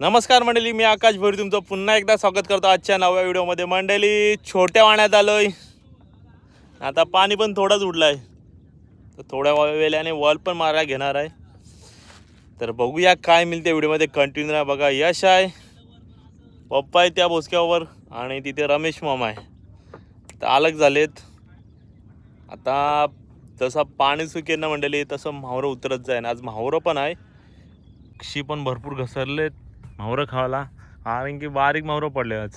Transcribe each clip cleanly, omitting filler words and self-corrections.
नमस्कार मंडळी, मी आकाश भोरी तुमचं पुन्हा एकदा स्वागत करतो आजच्या नव्या व्हिडिओमध्ये. मंडळी, छोट्या वाण्यात आलोय. आता पाणी पण थोडंच उडलं आहे, तर थोड्या वेळाने वॉल पण मारायला घेणार आहे. तर बघूया काय मिळते व्हिडिओमध्ये. कंटिन्यू राहा बघा. यश आहे, पप्पा आहे त्या बोसक्यावर, आणि तिथे रमेश मामा आहे. तर अलग झालेत. आता जसं पाणी सुकेल ना मंडळी, तसं म्हावरं उतरत जाईन. आज म्हावरं पण आहे, क्षी पण भरपूर घसरलेत म्हावरं खावाला, कारण की बारीक म्हावरं पडले आज.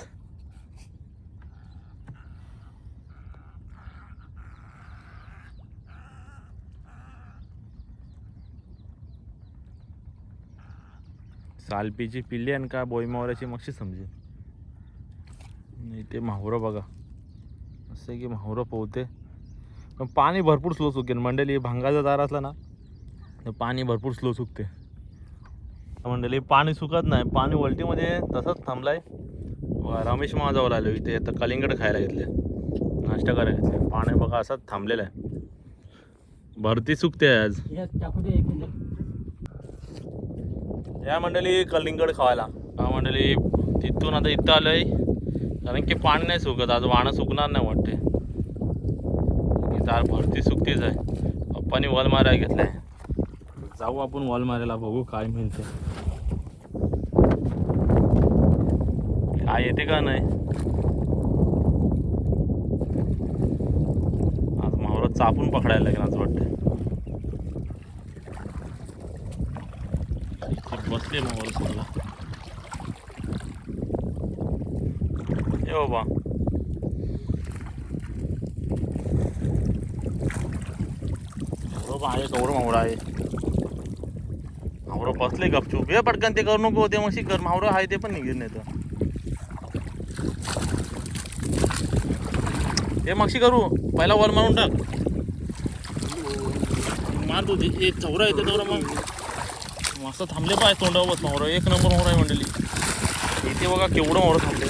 सालपीची पिल्ली आणि का बोई म्हावऱ्याची मक्षी समजेल नाही. ते म्हावरं बघा असं आहे की म्हावरं पोहते, पण पाणी भरपूर स्लो सुकेल मंडळी. भांगाचा दार असला ना तर पाणी भरपूर स्लो सुकते मंडळी. पाणी सुकत नाही, पाणी वलटीमध्ये तसंच थांबलाय. रमेश माझ्यावर आलो इथे. आता कलिंगड खायला घेतले, नाश्ता करायला घेतले. पाणी बघा असंच थांबलेलं आहे. भरती सुकते आज या मंडळी कलिंगड खावायला. हा मंडळी, तिथून आता इथं आलोय, कारण की पाणी नाही सुकत आज. वाणं सुकणार नाही वाटते, इथं भरती सुकतीच आहे. पप्पानी वॉल मारायला घेतलाय. जाऊ आपण वॉल मारायला, बघू काय मिळते, काय येते का नाही. आज म्हावरं चापून पकडायला लागेल असं वाटतं. बसले म्हावरं सोडला. ये बाबा, बाबा आहे कवडं म्हावरं आहे. म्हावरं बसले गपचूप. हे पटकन ते करू नको, ते मशी कर. म्हावरं आहे ते पण निघेल नाही तर. हे मक्षी करू पहिला वर मारून टाक. मार तू ते चौरा येते चौरा. मग मस्त थांबले पाय तोंडावर बस. मावरा एक नंबर मोहर आहे मंडळी. इथे बघा केवढं मोहर थांबले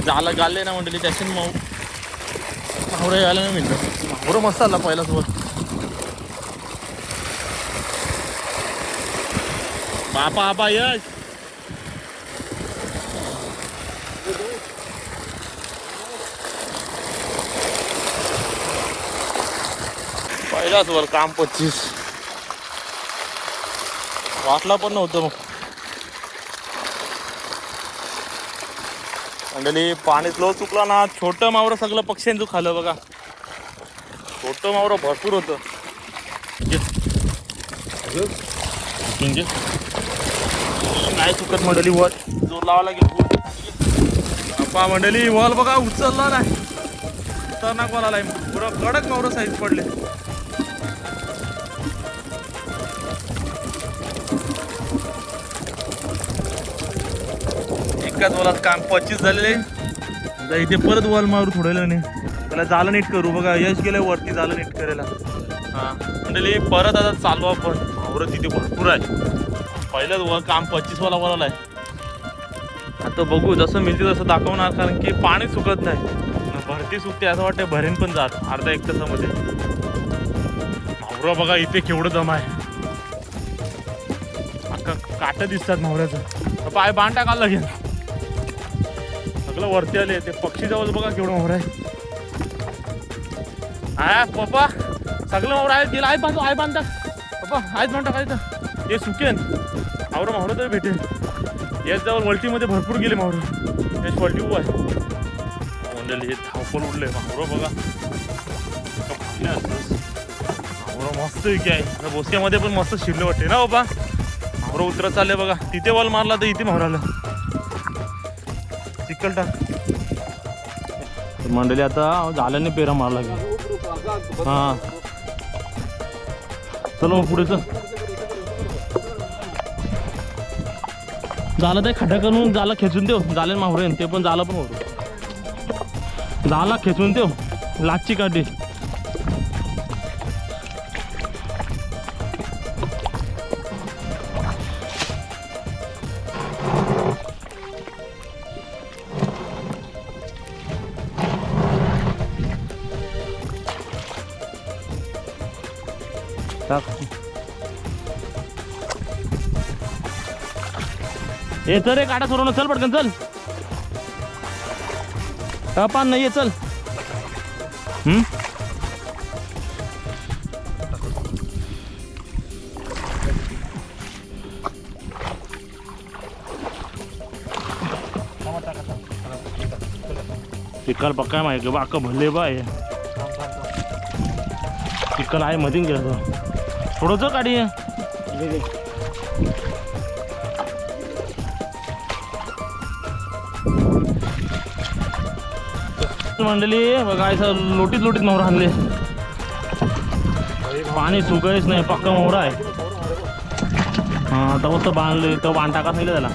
झाला गाले ना मंडळी. त्याचे मावरं आलं नाही मिळतं. मावरं मस्त आला पहिला सोबत. बापा आपा यश पहिलाच वर काम 25 वाटला पण नव्हतं. मग मंडळी, पाणी स्लो चुकला ना, छोटं मावरं सगळं पक्ष्यांचं खाल्लं बघा. छोटं मावरं भरपूर होतं. नाही चुकत मंडळी. वॉल जोर लावा लागेल. अप्पा मंडळी, वॉल बघा उचलला नाही. खतरनाक वॉल आलाय. पुरं कडक मावरं साईज पडले. एकाच वॉलात काम 25 झालेले. इथे परत वॉल मारू थोडं नाही. त्याला जालं नीट करू बघा. यश गेलं वरती जालं नीट करायला. हां मंडळी, परत आता चालू आपण. मावरं तिथे भरपूर आहे. पहिलंच वर काम 25 वाला वॉल आहे. आता बघू जसं मिळते तसं दाखवणार, कारण की पाणी सुकत नाही. भरती सुकते असं वाटतं. भरेन पण जात अर्धा एक तासामध्ये. मावरं बघा इथे केवढं दम आहे. अख्खा काटं दिसतात मावऱ्याचं. पाय बांध टाकायला लागेल. सगळं वरती आले. ते पक्षी जवळ बघा केवढं मावरं आहे. हा पप्पा, सगळं मावरं आहे. गेला आहे बांधतो. आहे बांधता पप्पा, आहेच बांध टाकायचं. हे सुकेन मावरं तर भेटेल. याच जवळ वलटीमध्ये भरपूर गेले मावरं. याच वलटी उभं आहे मंडळी. हे धावपल उडले मावरं बघा. मावरं मस्त विकी आहे. बोसक्यामध्ये पण मस्त शिरले वाटते ना बाबा. मावरं उतरत चालले बघा. तिथे वॉल मारला तर इथे मावराला चिकल टाक. मंडळी, आता झाल्याने पेरा मारला लागेल. हां चलो मग पुढे चल. झालं ते खड्डा करून जाला खेचून देऊ. झाले मावरे ते पण झालं पण होतं. झाला खेचून देऊ. लाचची काढली. टाक. ये तर रे काटा सोडून चल पटकन चल. पान नाहीये चल. चिकल पक्का माहिती बा अक्का भरले बा हे चिकल आहे मधीन गेलं थोडंच काढी मंडळी बघा असं लोटीत लोटीत मोहर आणले पाणी सुकायच नाही पक्का मोहरा आहे. हा तर बांधले तो बांध टाकाच नाही त्याला.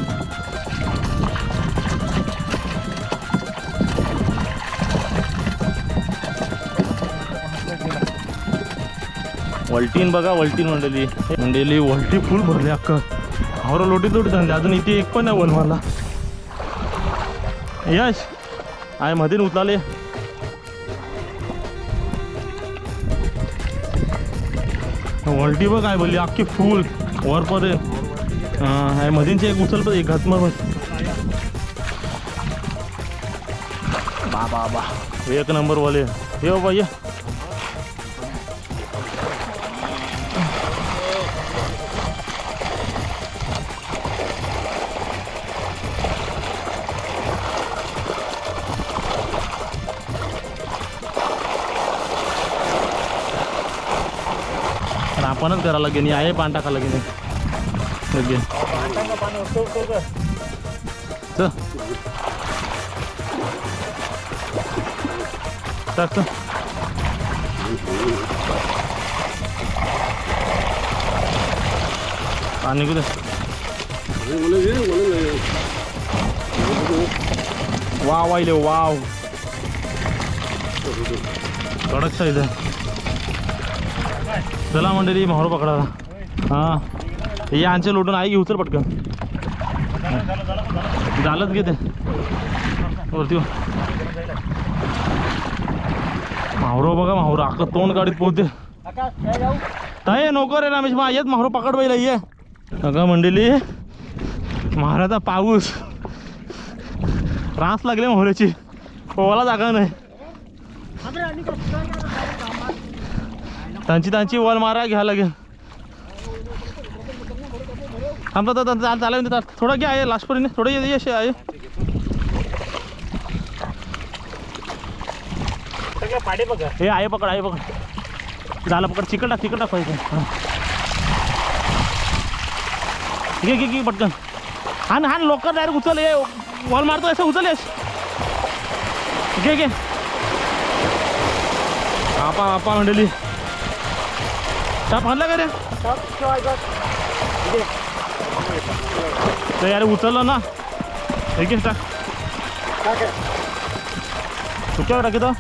वल्टीन बघा वल्टीन मंडळी वल्टी फुल भरली अक्का मोहर लोटीत लोटीत आणले. अजून इथे एक पण नाही वन मला. यश आहे मध्ये उचलाले वल्टी बघ काय बोलली अख्खी फुल वरपर्यंत आहे मधींची एक उचल पण एक घातमर बा बा बा एक नंबर वाले ये बाबा ये. आपणच करायला लागेल आहे पान टाकायला लागेल लगे टाक पाणी कुठे वाव आईले वाव कडक साईज आहे. चला मंडळी मोहर पकडायला. हां हे आमच्या लोटून आई घेऊ चल पटकन झालंच घेते वरती माहरो बघा माहरो अख्खं तोंड गाडीत पोहते. ताई नको रे रमेश मा येत माहरो पकड बाईला ये बघा मंडळी महाराजा पाऊस रास लागले मोहऱ्याची पोवाला जागा नाही. त्यांची वॉल मारा घ्या लागेल. थांबता चालेल थोडं घ्या आहे लास्टपर्यंत थोडं यश आहे. हे आहे पकड आहे पकड झालं पकड चिकट टाक पाहिजे. घे पटकन हान लोकर डायरेक्ट उचल ये वॉल मारतो असं उचल यश घे आपा मंडळी टाप आणला का रे तर यार उचललं ना एक टाक सुक्यावर टाकी तो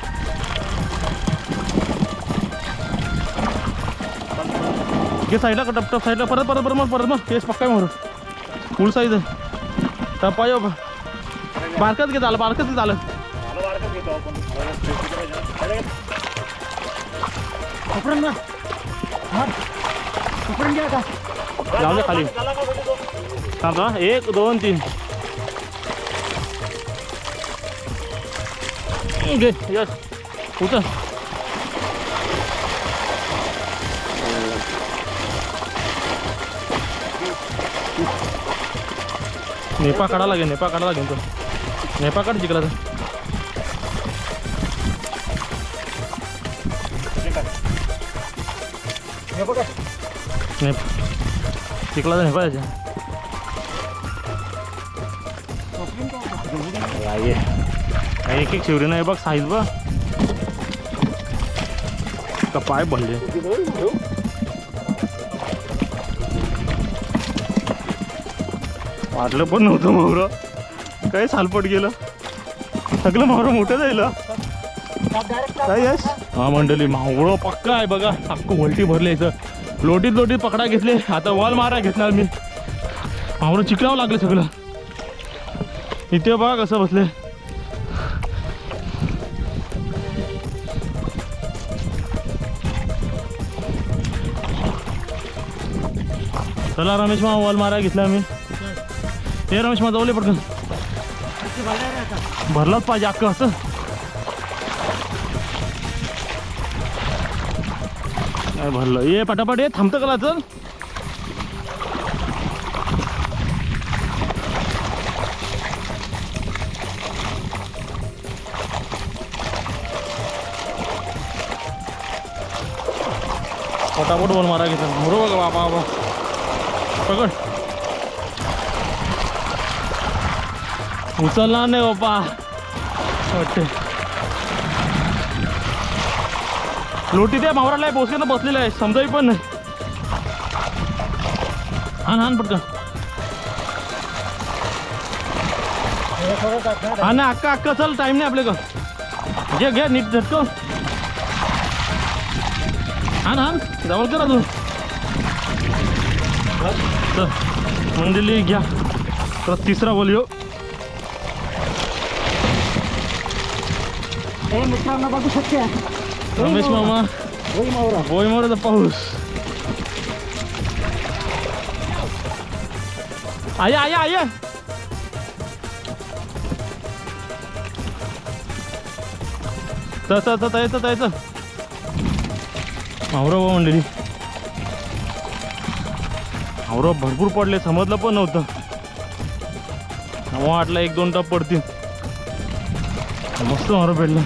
घे साईडला टप साईडला परत मग केस पक्का मारू फुल साईज आहे टप्पा येऊ बारकच घे झालं जाऊ दे खाली थांबा 1 2 3 घे यस उचल. नेपा काढा लागेल तो नेपा काढ जिंकला तर चिकला तर नेपा त्याच्या एक शिवरी नाही बघ साईज बघ का पाय भरले. वाटलं पण नव्हतं मोहरं काय सालपट गेलं सगळं मोहरं मोठं जाईल काय यश. हा मंडळी मावळं पक्का आहे बघा अख्खं वलटी भरले इथं लोटीत पकडा घेतले. आता वॉल मारा घेतणार मी मावळं चिकलावं लागलं सगळं. इथे बघा कसं बसले चला रमेश मा वॉल मारा घेतला मी ते रमेश माझं ओले पडकन भरलाच पाहिजे अक्क असं. काय भरलं ये पटापट ये थांबतं कला चल. पटापट बोल मारा घेतलं बरोबर बाबा बाबा पकड. उचलणार नाही बाप्पा वाटते. लोटी त्या मावराला आहे बोसक्यानं बसलेला आहे समजावी पण नाही. हान पटकन हा ना अक्का अक्का चल टाइम नाही आपल्याकडं. घे घे नीट झटकं हान जवळ करा तू. मंडळी घ्या तर तिसरा बोल यो. मित्रांनो बघू शकते रमेश मामा बोई मावराचा पाऊस. आया आया आया तयाचं मावरा मंडळी. मावरा भरपूर पडले समजलं पण नव्हतं. वाटला 1-2 टप पडतील. मस्त मावरा भेटला.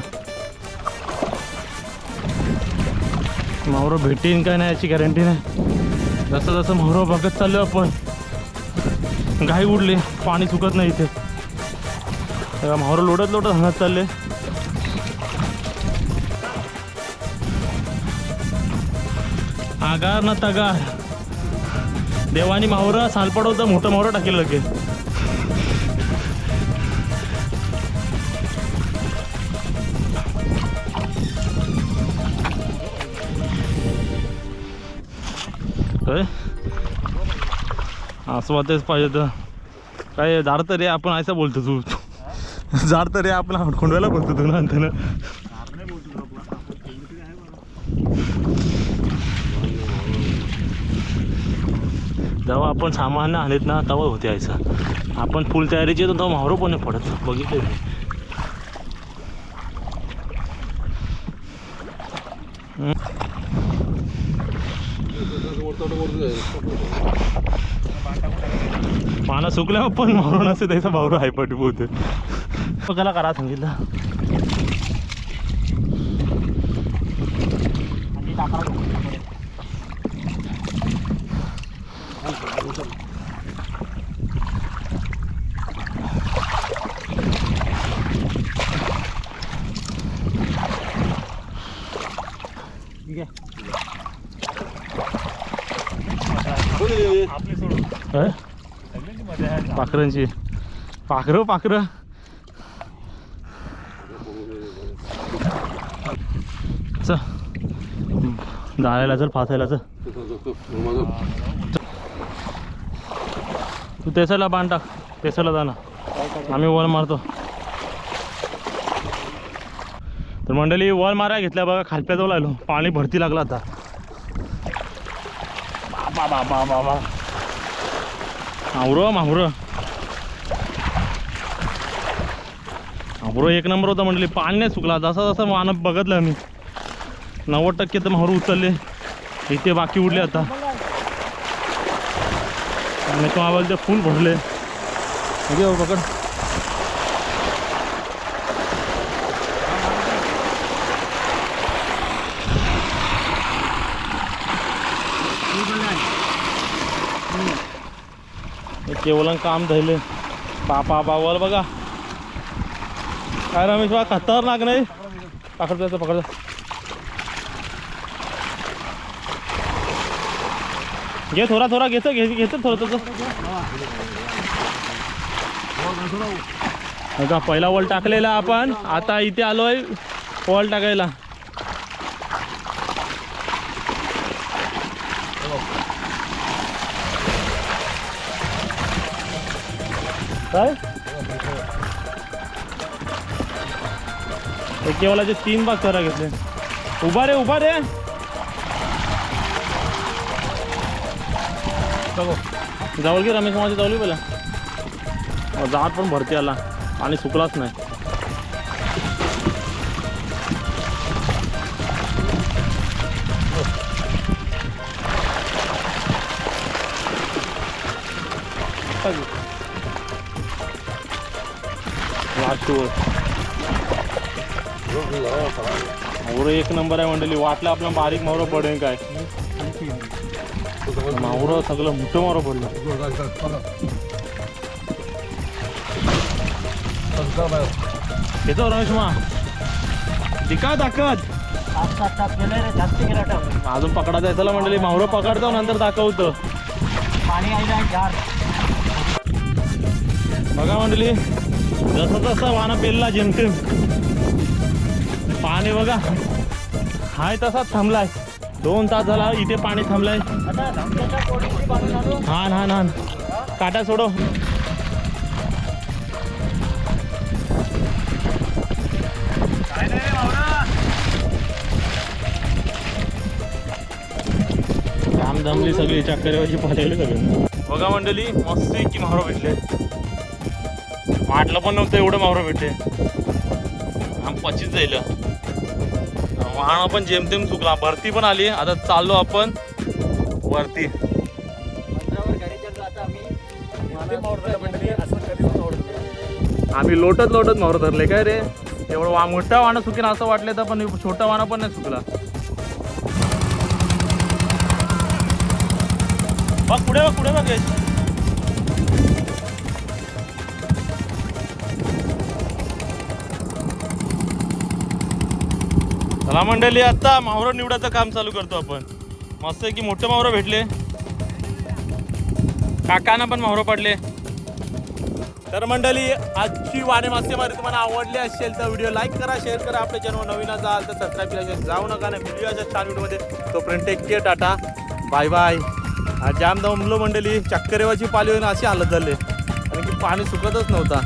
मावरा भेटेन काय नाही याची गॅरंटी नाही. जसं जसं मावरा बघत चाललो आपण घाई उडले पाणी चुकत नाही इथे. तेव्हा मावरा लोटत हाणत चालले. आगार ना तगार देवानी मावरा सालपडवता मोठं मावरा टाकेल लगे. असं वाटतच पाहिजे तर काय झाड तर रे आपण असं बोलतो तू. झाड तर रे आपण खोंडव्याला बोलतो तू ना अंतनं. जेव्हा आपण सामान आणत ना तेव्हा होते असं. आपण फुल तयारीची येतो तेव्हा मावरो पण नाही पडत. बघितलं पानं सुकल्यावर पण मावरो नसते त्याचा भावरो आहे पटी पोहते. त्याला करा सांगितलं. पाखरांची पाखरं चल जायला चल फासायला चल. तू तेसाला बांध टाक. तेसाला जा ना आम्ही वॉल मारतो. तर मंडळी वॉल मारायला घेतल्या बघा. खालप्या जवळ आलो पाणी भरती लागला आता. बाबा बाबा बाबा मावरं एक नंबर होता म्हटली. पाणी नाही सुकला. जसा जसा मानव बघितलं मी 90% तर मावरं उचलले. इथे बाकी उडले आता. आणि तो आवाज ते फुल भरले. घे पकड. केवळ काम धरले पापा बावल बघा. काय रमेश बा खतरनाक नाही. पकडतो पकडतो. घे थोडा थोडा घेतो थोडं तसं. बघा पहिला वॉल टाकलेला आपण. आता इथे आलोय वॉल टाकायला. काय केवळाचे 3 भाग करा घेतले. उभा रे बघो जवळ घे रमेश माझ्या जवळ बोला. जाळ पण भरती आला आणि सुकलाच नाही. मावरं एक नंबर आहे मंडळी. वाटलं आपलं बारीक मावरं पडेल काय, मावरं सगळं मोठं मावरं पडलं. येतो रमेश मा दिका दाखवत अजून पकडायचं आहे. चला मंडळी मावरं पकडतो नंतर दाखवतो. बघा मंडळी जसं तसं वाना पेलला जेमतेम. पाणी बघा हाय तसाच थांबलाय. 2 तास झाला इथे पाणी थांबलाय. हा ना ना काटा सोडो. काम जमली सगळी चक्करवाची पाहिली सगळं. बघा मंडळी मस्त की मावरं भेटले. वाटलं पण नव्हतं एवढं मावरं भेटले. आम पचीच जाईल. वाहन पण जेमतेम चुकला. भरती पण आली. आता चाललो आपण वरती. आम्ही लोटत लोटत मावरं धरले काय रे. एवढं मोठा वाहन चुकीन असं वाटलं तर पण छोटा वाहन पण नाही चुकला. बघ पुढे बघ पुढे बघ. चला मंडळी आता मावरं निवडाचं काम चालू करतो आपण. मस्त की मोठे मावरं भेटले. काकांना पण मावरं पडले. तर मंडळी आजची वाणे मासेमारी तुम्हाला आवडली असेल तर व्हिडिओ लाईक करा, शेअर करा. आपल्या चॅनल नवीन असाल तर सबस्क्राईब केल्याशिवाय जाऊ नका. ना व्हिडिओ अशा छान व्हिडिओमध्ये. तोपर्यंत take care, tata bye bye. जाम दमलो मंडळी. चक्करेवाची पाली होईन अशी हालत झाली आणि की पाणी सुकतच नव्हता.